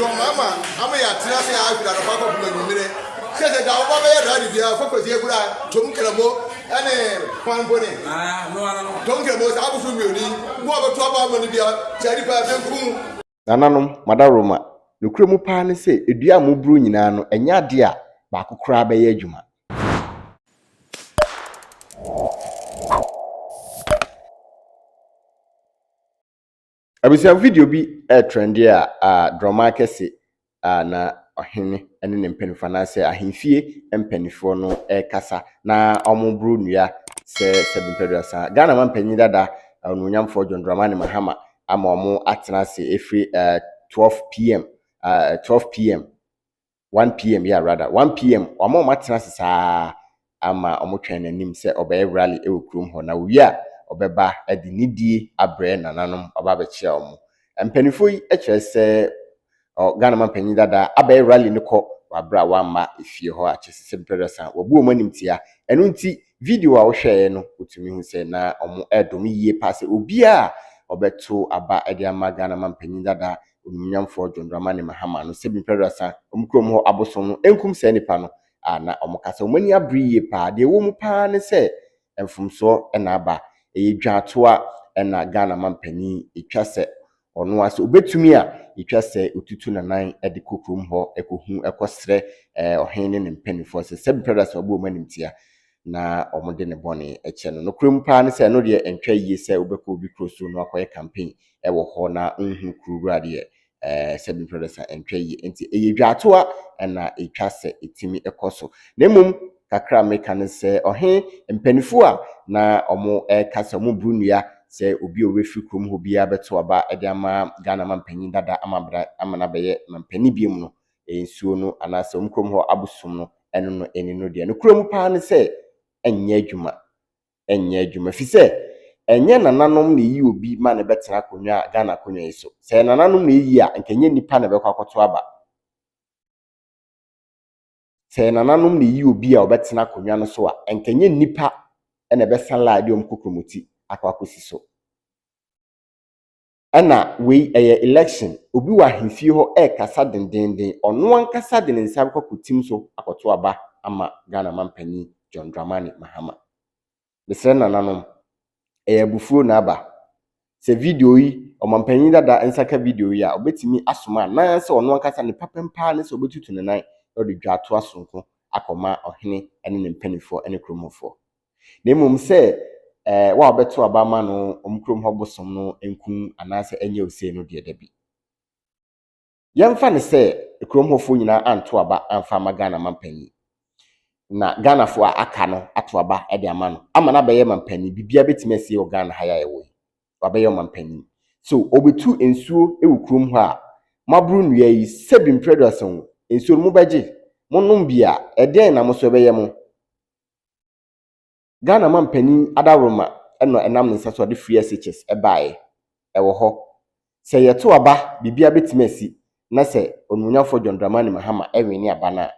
Dormaahene ama ya tena se ya fira no papa bu nyumire se da oba be ready bia fokosi egura tom kremo ene kwanbone no donkor mo sa abufu mioni mo obeto aba mo ni bia chari pa benkum nananom madaroma nukremu pa ne se edua mo buru nyina no enya ade a ba kokora be ye adwuma abisa video bi trendy a Dormaahene na hene ene ne mpanifo na se ahemfie mpanifo no kasa na omubru nua se bimpedwasa Ghana man panyin dada onunyamfo John Mahama ama omo atena se every 12 p.m. 1 p.m. yeah rather 1 p.m. omo matena se saa ama omo twen nanim se obey rally ewukrum ho na wia obeba adi nidie abre nananom oba be chia omo mpanifo yi ekire se Ghana man panyin dada abay rally ne ko wabra wamma efie ho a chesese mpedasa wabu omo nimtia enu nti video a wo hweye no otumi hu se na omo edom yie passe obia obeto aba ede ama Ghana man panyin dada onunyamfo John Mahama no se mpedasa omkrom ho abosom no enkum se nipa no na omokasa omani abri yie pa de wo mu pa ne se emfumso na aba edwatoa na Ghana man panyin etwase ono ase obetumi a etwase otutu nanan ede kokrom ho ekohu ekosre ohene ne mpanifo se mpedasa obo manimtia na omode ne bone eche no krem pa ne se no de entwa yie se obekọ obi kroso no akoye campaign ewo ho na nhu kurura de seven predecessor entwa yie enti eyedwatoa na etwase etimi ekoso na mum kakra meka ne se ohe mpanifo a na omo kasa omo brunua se obi owefi krom ho bia beto aba ede ama Ghana man panyin dada amana beye man pani biem no ensuo no anase omkrom ho abusum no eno no eni no de no krem pa ne se enye adwuma fi se enye nananom na yi obi ma ne betena konwa Ghana konwa iso se nananom na yi a nkenye nipa na bekwa akoto aba se nananom na yi obi a obetena konwa no so a nkenye nipa ene besala de omkokromoti akwakosi so ana we election obi wa hemfie ho kasa dendenden ono ankasa de nsa akwakotim so akoto aba ama Ghana man panyin John Mahama besre nananom bufuo na aba se video yi omampanyin dada nsaka video yi a obetimi asoma na se ono ankasa ne papempa ne se obetutu ne nan ode dwato asonko akoma ohene ene ne mpanifo ene kromofo na mum se wa obeto aba ma no omkrom ho bosom no enkum anase enye ose no de dabi yemfa ne se kromhofo nyina anto aba amfa magana mampanyin na Ghana fo aka no ato aba ede ama no ama na beye mampani bibia betime sie o Ghana haya ewo wabeye mampani so obetu ensuo ewukrom ho a mabru nua yi sebim predation ensuo mu beje monnom bia eden na mo so beye mo Ghana mampani adaroma eno enam nsa so de free SHS ebae ewo ho se yeto aba bibia betime si na se onunyafo John Mahama ewini aba na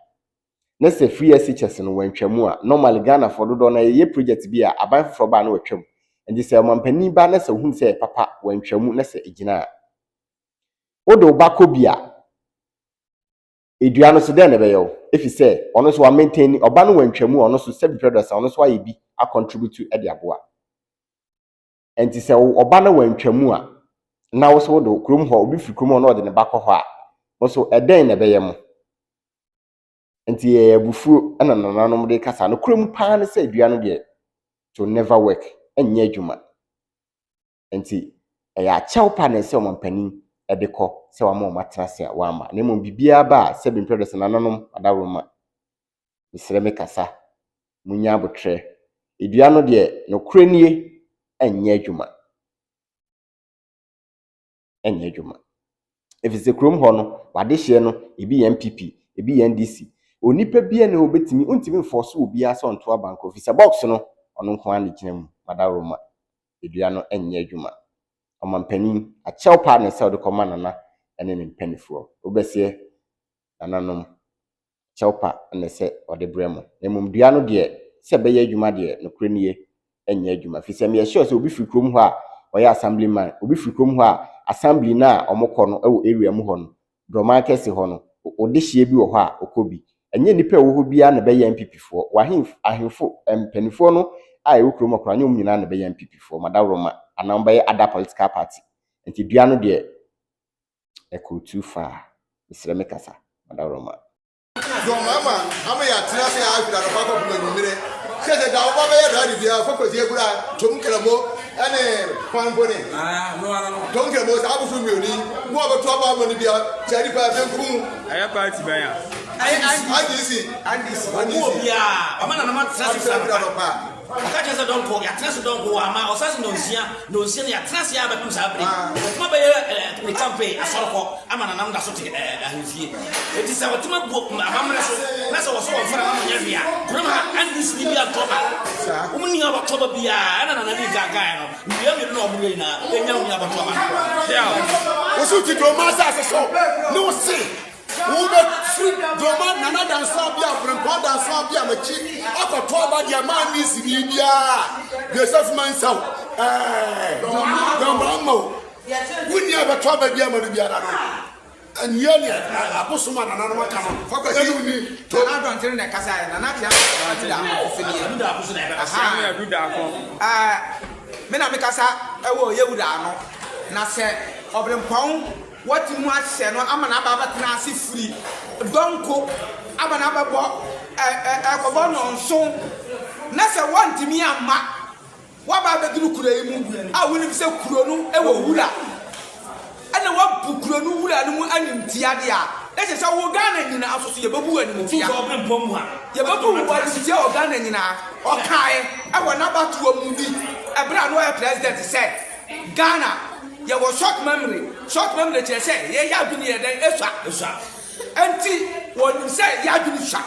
nese free SHS no wantwamu a normal Ghana for do na ye project bi a aban foforo ba na watwam ndi se mampani ba na se hun se papa wantwamu na se ejina odo ba ko bia edua no so de na be yo efi se ono so wa maintain oba no wantwamu ono so seven brothers ono so aye bi a contribute e de aboa enti se oba na wantwamu a na wo so do krom ho obi fi krom no ode ne ba ko ho a wo so eden na be ye mo enti bufuo ana nananom de kasa no krem pa ne se dua no de to never work enye adwuma enti ya chaw pa ne se omampanin edekọ se wa ma matrase a wa ma na mo bibia ba se bin predecessor nananom adaroma misre me kasa munya abotre edua no de no krenie enye adwuma efise krom ho no wade hye no ebi Npp ebi NDC onipa bia na obetimi untimi mforce obi asa onto abanko ofisa box no ono nko an gina mu madaroma edua no enye adwuma omampanin achew pa na se odekoma nana ene ne mpanifo obesie nananom chew pa na se odebremo emum dua no de se beye adwuma de no krenie enye adwuma fisa me sure se obi fi krom ho a oya assemblyman obi fi krom ho a assembly na omokọ no ewo area mu ho no Dromankese ho no odehye bi wo ho a okobi enye nipa wo ho bia na be ya MPP fo ahemfo mpanifo no a e wokro makro anya nyina na be ya MPP fo madawroma anan be other political party enti dua no de Ekow too far misre mekasa madawroma John Mahama ama ya tena se afira no papa bu nyumire se da wo ba be ready bia focus ye gura tom kramo ene kwanbone no donkor mo sa abusu mioni mo abeto aba mo ni bia chari pa benkum aya party ban ya NDC mo bia amana na matrasi sa akacha sa donkor ya trasi donkor ama osasi no nsia ya trasi ya betum sa bre mo be ni campaign asoroko amana na ndaso te ahifie eti sa watuma bu amamra so na so wo fara na nya bia kuma NDC ni bia toba umni aba toba bia ana na ni gaga no bia mi no obu na enya umni aba toba ya osu ti do masa so no see Ube free Dormaahene nana dansa bia brempa dansa bia machi akoto aba dia man ni sibia Joseph Mansa Dormaahene wuni abeto aba bia manu bia na no anyeli abosoma nana no maka no fakasi wuni to na do antere na kasa na na tia duda abusu na ebe aha ya duda akon me na me kasa ewo yewuda ano na se obrempon what you want say no amana baba tena ase free donko abana babo akobo no nso na se want mi amma wa baba duru kuro emu a woni se kuro no e wo wura ana wa bu kuro no wura no mu animtia de a na se wo Ghana nyina asoso ye babu animtia so obrempon mu ha ye babu wa animtia o Ghana nyina o kai e wo na batuo mu bi e bra no e president say Ghana ya was short memory che say ye ya duni ye den eswa enti won say ya duni sha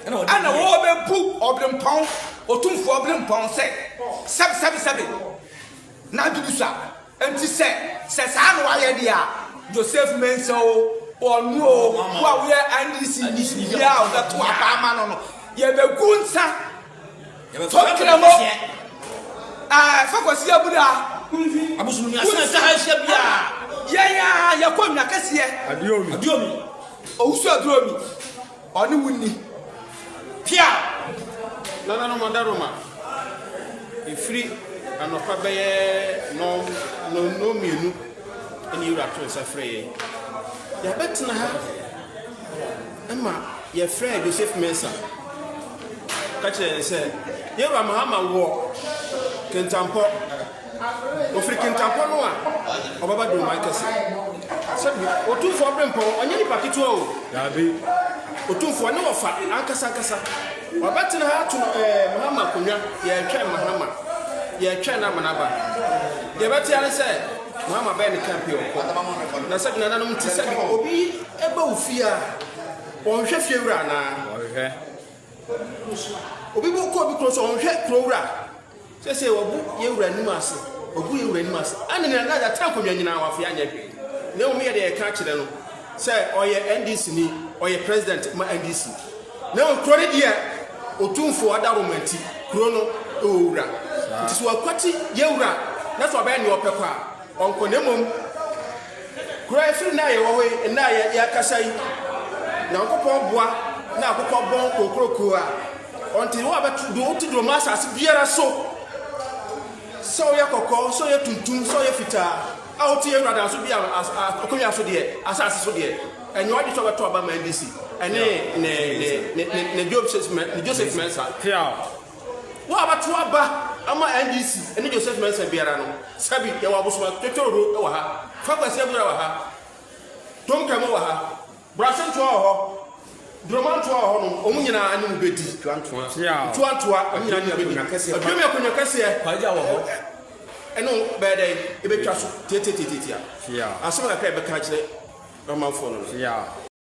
ana wo be pu obrempon otumfo obrempon say 777 na duni sha enti say sa no aye dia Joseph Mensa o no wa we NDC ya o da to apa ma no ye be gunsa ye be fokramo fakwasi abuda abusu ni asana ta hasia bia ya kwa na kase adiomi owusu adiomi oni wuni pia NANANOM of Droma ifri anopa beye no mienu eni yura to se frey ya betna ha ema ye frey Joseph Mensa ka che se John Mahama wo kentampo African tampo no a obaba Dormankese sabi otumfo brempo onye ni paketo o dabi otumfo ne wofa ankasa wabatena ha to Mahama konwa ye twa Mahama ye twa na manaba ye beti ale se Mahama ba ni campaign ko na sabi NANANOM ti sabi obi eba ofia onhwe fiewura na obi bo ko bi kroso onhwe krowura se obu ye wura nim ase obu ye wura nim ase ane na da tankonwa nyina wafia anya hwe ne wo me ye de ka kire no se oye NDC ni oye president ma NDC ne wo krone dia otumfo adaromanti krono owura nti so akwati ye wura na so ba ne opekwa onko ne mom kura efiri na ye wo we na ye akasai na okopon boa na akopon bon kokroko a onti wo abetu do oti Dormaahene asase biara so ye kokko so ye tuntum so ye fita a oti ye rada so bia akonya so de asase so de enyo adi to beto aba ma NDC ene ne Joseph Mensa wo abetu aba ama NDC ene Joseph Mensa biara no sabi ye wa bosoma totoro wa ha fakwasi abura wa ha tomkamo wa ha brasen to ho Dromaahene to ho no omu nyina anim bedi tuantoa nyina anim bedi adweme akonya kase kwaja wo ho eno bede ebetwa so tietia asema ka be ka kire Dormaahene fo no